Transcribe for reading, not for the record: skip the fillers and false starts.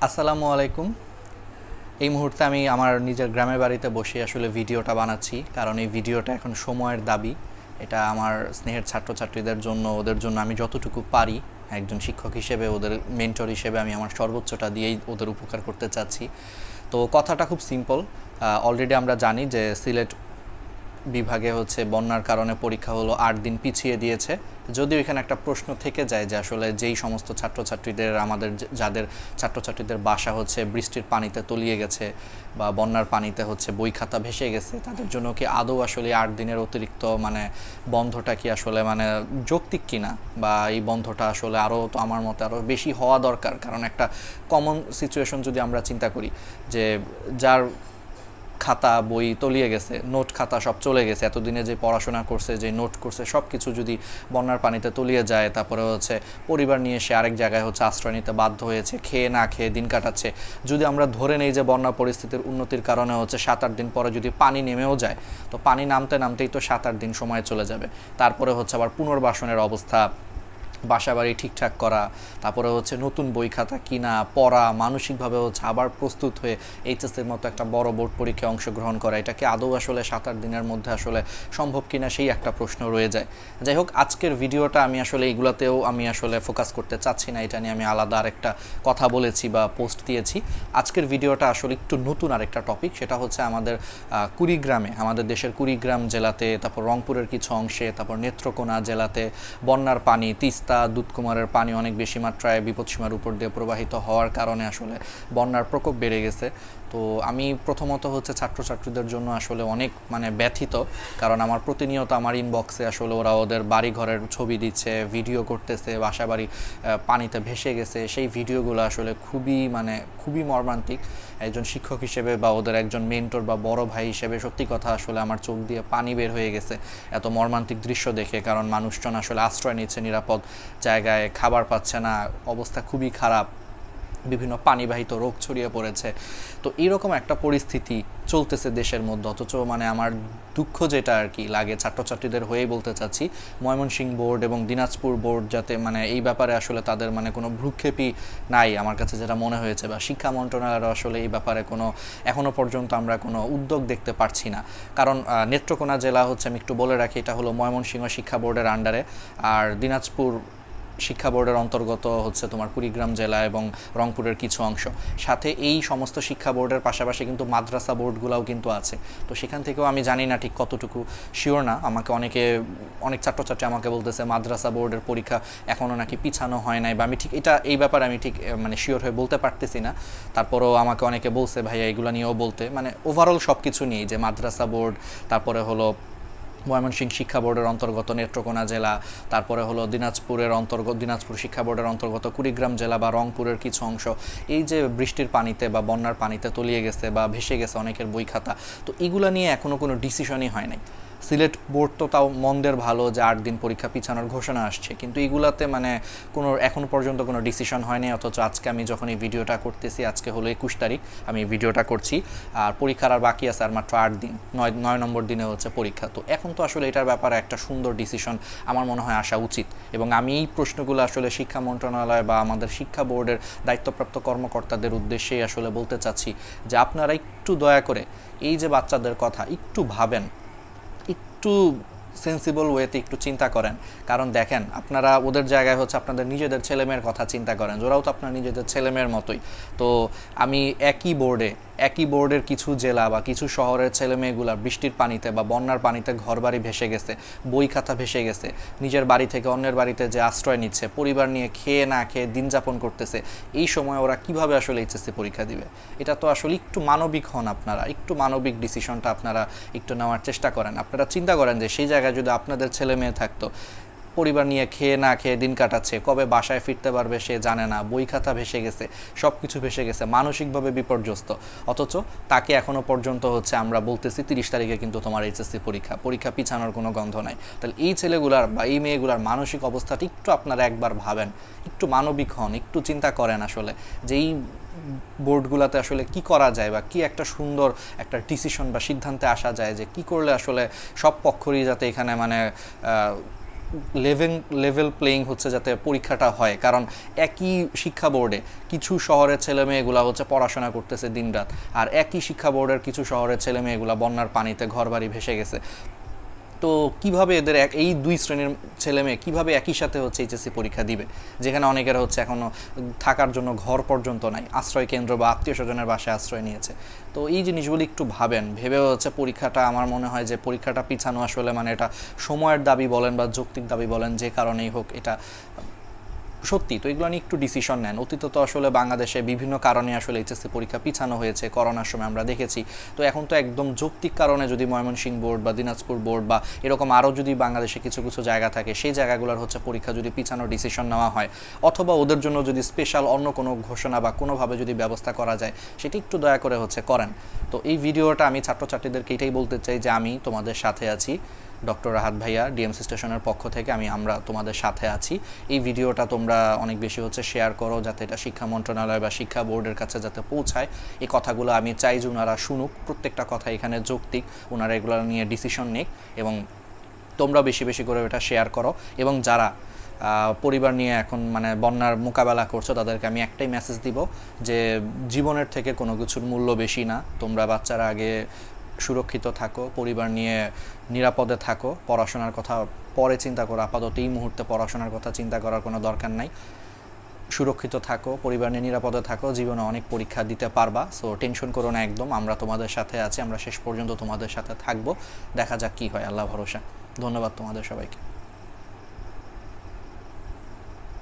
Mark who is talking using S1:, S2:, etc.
S1: আসসালামু আলাইকুম। এই মুহূর্তে আমি আমার নিজের গ্রামের বাড়িতে বসে আসলে ভিডিওটা বানাচ্ছি, কারণ এই ভিডিওটা এখন সময়ের দাবি। এটা আমার স্নেহের ছাত্রছাত্রীদের জন্য, ওদের জন্য আমি যতটুকু পারি একজন শিক্ষক হিসেবে, ওদের মেন্টর হিসেবে আমি আমার সর্বোচ্চটা দিয়েই ওদের উপকার করতে চাচ্ছি। তো কথাটা খুব সিম্পল। অলরেডি আমরা জানি যে সিলেট বিভাগে হচ্ছে বন্যার কারণে পরীক্ষা হলো ৮ দিন পিছিয়ে দিয়েছে। যদিও এখানে একটা প্রশ্ন থেকে যায় যে আসলে যেই সমস্ত ছাত্রছাত্রীদের, আমাদের যাদের ছাত্রছাত্রীদের বাসা হচ্ছে বৃষ্টির পানিতে তলিয়ে গেছে বা বন্যার পানিতে হচ্ছে বই খাতা ভেসে গেছে, তাদের জন্য কি আদৌ আসলে ৮ দিনের অতিরিক্ত বন্ধটা কি আসলে যৌক্তিক কিনা, বা এই বন্ধটা আসলে আরও, তো আমার মতে আরও বেশি হওয়া দরকার। কারণ একটা কমন সিচুয়েশন যদি আমরা চিন্তা করি যে যার খাতা বই তলিয়ে গেছে, নোট খাতা সব চলে গেছে, এতদিনে যে পড়াশোনা করছে, যে নোট করছে, সব কিছু যদি বন্যার পানিতে তলিয়ে যায়, তারপরে হচ্ছে পরিবার নিয়ে সে আরেক জায়গায় হচ্ছে আশ্রয় নিতে বাধ্য হয়েছে, খেয়ে না খেয়ে দিন কাটাচ্ছে। যদি আমরা ধরে নেই যে বন্যা পরিস্থিতির উন্নতির কারণে হচ্ছে ৭-৮ দিন পরে যদি পানি নেমেও যায়, তো পানি নামতে নামতেই তো ৭-৮ দিন সময় চলে যাবে। তারপরে হচ্ছে আবার পুনর্বাসনের অবস্থা, বাসাবাড়ি ঠিকঠাক করা, তারপরে হচ্ছে নতুন বই খাতা কিনা, পড়া, মানসিকভাবে হচ্ছে আবার প্রস্তুত হয়ে এইচএসের মতো একটা বড় বোর্ড পরীক্ষায় অংশগ্রহণ করা, এটাকে আদৌ আসলে ৭-৮ দিনের মধ্যে আসলে সম্ভব কিনা, সেই একটা প্রশ্ন রয়ে যায়। যাই হোক, আজকের ভিডিওটা আমি আসলে এইগুলাতেও আমি আসলে ফোকাস করতে চাচ্ছি না, এটা নিয়ে আমি আলাদা আরেকটা কথা বলেছি বা পোস্ট দিয়েছি। আজকের ভিডিওটা আসলে একটু নতুন আরেকটা টপিক, সেটা হচ্ছে আমাদের কুড়িগ্রামে, আমাদের দেশের কুড়িগ্রাম জেলাতে, তারপর রংপুরের কিছু অংশে, তারপর নেত্রকোনা জেলাতে বন্যার পানি, তিস্তা, দুধকুমারের পানি অনেক বেশি মাত্রায় বিপদসীমার উপর দিয়ে প্রবাহিত হওয়ার কারণে আসলে বন্যার প্রকোপ বেড়ে গেছে। তো আমি প্রথমত হচ্ছে ছাত্রছাত্রীদের জন্য আসলে অনেক ব্যথিত, কারণ আমার প্রতিনিয়ত আমার ইনবক্সে আসলে ওরা ওদের বাড়ি ঘরের ছবি দিচ্ছে, ভিডিও করতেছে, বাসা বাড়ি পানিতে ভেসে গেছে। সেই ভিডিওগুলো আসলে খুবই মর্মান্তিক। একজন শিক্ষক হিসেবে বা ওদের একজন মেন্টর বা বড় ভাই হিসেবে সত্যি কথা আসলে আমার চোখ দিয়ে পানি বের হয়ে গেছে এত মর্মান্তিক দৃশ্য দেখে। কারণ মানুষজন আসলে আশ্রয় নিচ্ছে নিরাপদ জায়গায়, খাবার পাচ্ছে না, অবস্থা খুবই খারাপ, বিভিন্ন পানিবাহিত রোগ ছড়িয়ে পড়েছে। তো এইরকম একটা পরিস্থিতি চলতেছে দেশের মধ্যে, অথচ আমার দুঃখ যেটা আর কি লাগে, ছাত্রছাত্রীদের হয়েই বলতে চাচ্ছি, ময়মনসিংহ বোর্ড এবং দিনাজপুর বোর্ড যাতে এই ব্যাপারে আসলে তাদের কোনো ভ্রুক্ষেপই নাই আমার কাছে যেটা মনে হয়েছে, বা শিক্ষা মন্ত্রণালয়ের আসলে এই ব্যাপারে এখনও পর্যন্ত আমরা কোনো উদ্যোগ দেখতে পারছি না। কারণ নেত্রকোনা জেলা হচ্ছে, আমি একটু বলে রাখি, এটা হলো ময়মনসিংহ শিক্ষা বোর্ডের আন্ডারে, আর দিনাজপুর শিক্ষা বোর্ডের অন্তর্গত হচ্ছে তোমার কুড়িগ্রাম জেলা এবং রংপুরের কিছু অংশ। সাথে এই সমস্ত শিক্ষা বোর্ডের পাশাপাশি কিন্তু মাদ্রাসা বোর্ডগুলোও কিন্তু আছে। তো সেখান থেকেও আমি জানি না ঠিক কতটুকু, শিওর না, অনেক ছাত্রছাত্রী আমাকে বলতেছে মাদ্রাসা বোর্ডের পরীক্ষা এখনও নাকি পিছানো হয় নাই, বা আমি ঠিক এই ব্যাপারে আমি ঠিক শিওর হয়ে বলতে পারতেছি না। তারপরেও আমাকে অনেকে বলছে ভাইয়া এগুলো নিয়েও বলতে, ওভারঅল সব কিছু নিয়েই, যে মাদ্রাসা বোর্ড, তারপরে হলো ময়মনসিংহ শিক্ষা বোর্ডের অন্তর্গত নেত্রকোনা জেলা, তারপরে হলো দিনাজপুর শিক্ষা বোর্ডের অন্তর্গত কুড়িগ্রাম জেলা বা রংপুরের কিছু অংশ, এই যে বৃষ্টির পানিতে বা বন্যার পানিতে তলিয়ে গেছে বা ভেসে গেছে অনেকের বই খাতা, তো এগুলো নিয়ে এখনও কোনো ডিসিশনই হয় নাই। সিলেট বোর্ড তো তাও মন্দের ভালো যে ৮ দিন পরীক্ষা পিছানোর ঘোষণা আসছে, কিন্তু এগুলাতে কোনো এখন পর্যন্ত কোনো ডিসিশন হয়নি। অথচ আজকে আমি যখন এই ভিডিওটা করতেছি, আজকে হলো ২১ তারিখ, আমি ভিডিওটা করছি, আর পরীক্ষার আর বাকি আছে আর মাত্র ৮ দিন, ৯ নম্বর দিনে হচ্ছে পরীক্ষা। তো এখন তো আসলে এটার ব্যাপারে একটা সুন্দর ডিসিশন আমার মনে হয় আসা উচিত, এবং আমি এই প্রশ্নগুলো আসলে শিক্ষা মন্ত্রণালয় বা আমাদের শিক্ষা বোর্ডের দায়িত্বপ্রাপ্ত কর্মকর্তাদের উদ্দেশ্যেই আসলে বলতে চাচ্ছি যে আপনারা একটু দয়া করে এই যে বাচ্চাদের কথা একটু ভাবেন, একটু সেন্সিবল ওয়েতে একটু চিন্তা করেন। কারণ দেখেন, আপনারা ওদের জায়গায় হচ্ছে আপনাদের নিজেদের ছেলেমেয়ের কথা চিন্তা করেন, ওরাও তো আপনার নিজেদের ছেলেমেয়ের মতোই। তো আমি একই বোর্ডের কিছু জেলা বা কিছু শহরের ছেলেমেয়েগুলা বৃষ্টির পানিতে বা বন্যার পানিতে ঘরবাড়ি ভেসে গেছে, বই খাতা ভেসে গেছে, নিজের বাড়ি থেকে অন্যের বাড়িতে যে আশ্রয় নিচ্ছে, পরিবার নিয়ে খেয়ে না খেয়ে দিন যাপন করতেছে, এই সময় ওরা কিভাবে আসলে এইচএসসি পরীক্ষা দিবে? এটা তো আসলে একটু মানবিক হন আপনারা, একটু মানবিক ডিসিশনটা আপনারা একটু নেওয়ার চেষ্টা করেন। আপনারা চিন্তা করেন যে সেই জায়গায় যদি আপনাদের ছেলে মেয়ে থাকতো, পরিবার নিয়ে খেয়ে না খেয়ে দিন কাটাচ্ছে, কবে বাসায় ফিরতে পারবে সে জানে না, বই খাতা ভেসে গেছে, সব কিছু ভেসে গেছে, মানসিকভাবে বিপর্যস্ত, অথচ তাকে এখনও পর্যন্ত হচ্ছে আমরা বলতেছি ৩০ তারিখে কিন্তু তোমার এইচএসসি পরীক্ষা পিছানোর কোনো গন্ধ নাই। তাহলে এই ছেলেগুলার বা এই মেয়েগুলার মানসিক অবস্থাটা একটু আপনারা একবার ভাবেন, একটু মানবিক হন, একটু চিন্তা করেন আসলে যে এই বোর্ডগুলোতে আসলে কি করা যায়, বা কি একটা সুন্দর একটা ডিসিশন বা সিদ্ধান্তে আসা যায়, যে কি করলে আসলে সব পক্ষরই যাতে এখানে লেভেল প্লেইং হচ্ছে যাতে পরীক্ষাটা হয়, কারণ একই শিক্ষা বোর্ডে কিছু শহরের ছেলেমেয়েগুলা হচ্ছে পড়াশোনা করতেছে দিনরাত, আর একই শিক্ষা বোর্ডের কিছু শহরের ছেলেমেয়েগুলা বন্যার পানিতে ঘরবাড়ি ভেসে গেছে। তো কিভাবে এদের এই দুই শ্রেণীর ছেলে মেয়ে কীভাবে একই সাথে হচ্ছে এইচএসসি পরীক্ষা দিবে, যেখানে অনেকের হচ্ছে এখনও থাকার জন্য ঘর পর্যন্ত নাই, আশ্রয় কেন্দ্র বা আত্মীয় স্বজনের বাসায় আশ্রয় নিয়েছে। তো এই জিনিসগুলি একটু ভাবেন, ভেবেও হচ্ছে পরীক্ষাটা, আমার মনে হয় যে পরীক্ষাটা পিছানো আসলে মানে এটা সময়ের দাবি বলেন বা যৌক্তিক দাবি বলেন, যে কারণেই হোক এটা সত্যি। তো এগুলো নিয়ে একটু ডিসিশন নেন। অতীতে তো আসলে বাংলাদেশে বিভিন্ন কারণে আসলে এইচএসসি পরীক্ষা পিছানো হয়েছে, করোনার সময় আমরা দেখেছি। তো এখন তো একদম যৌক্তিক কারণে যদি ময়মনসিংহ বোর্ড বা দিনাজপুর বোর্ড বা এরকম আরও যদি বাংলাদেশে কিছু কিছু জায়গা থাকে, সেই জায়গাগুলোর হচ্ছে পরীক্ষা যদি পিছানোর ডিসিশন নেওয়া হয়, অথবা ওদের জন্য যদি স্পেশাল অন্য কোনো ঘোষণা বা কোনোভাবে যদি ব্যবস্থা করা যায়, সেটি একটু দয়া করে হচ্ছে করেন। তো এই ভিডিওটা আমি ছাত্রছাত্রীদেরকে এটাই বলতে চাই যে আমি তোমাদের সাথে আছি, ডক্টর রাহাত ভাইয়া ডিএমসি স্টেশনের পক্ষ থেকে আমরা তোমাদের সাথে আছি। এই ভিডিওটা তোমরা অনেক বেশি হচ্ছে শেয়ার করো, যাতে এটা শিক্ষা মন্ত্রণালয় বা শিক্ষা বোর্ডের কাছে যাতে পৌঁছায়। এই কথাগুলো আমি চাই যে ওনারা শুনুক, প্রত্যেকটা কথা এখানে যৌক্তিক, ওনারা এগুলো নিয়ে ডিসিশন নিক, এবং তোমরা বেশি বেশি করে এটা শেয়ার করো। এবং যারা পরিবার নিয়ে এখন মানে বন্যার মোকাবেলা করছো, তাদেরকে আমি একটাই মেসেজ দিব যে জীবনের থেকে কোনো কিছুর মূল্য বেশি না। তোমরা বাচ্চারা আগে সুরক্ষিত থাকো, পরিবার নিয়ে নিরাপদে থাকো, পড়াশোনার কথা পরে চিন্তা করো, আপাতত এই মুহূর্তে পড়াশোনার কথা চিন্তা করার কোনো দরকার নাই। সুরক্ষিত থাকো, পরিবার নিয়ে নিরাপদে থাকো, জীবনে অনেক পরীক্ষা দিতে পারবা। সো টেনশন করো না একদম, আমরা তোমাদের সাথে আছি, আমরা শেষ পর্যন্ত তোমাদের সাথে থাকবো। দেখা যাক কী হয়, আল্লাহ ভরসা। ধন্যবাদ তোমাদের সবাইকে।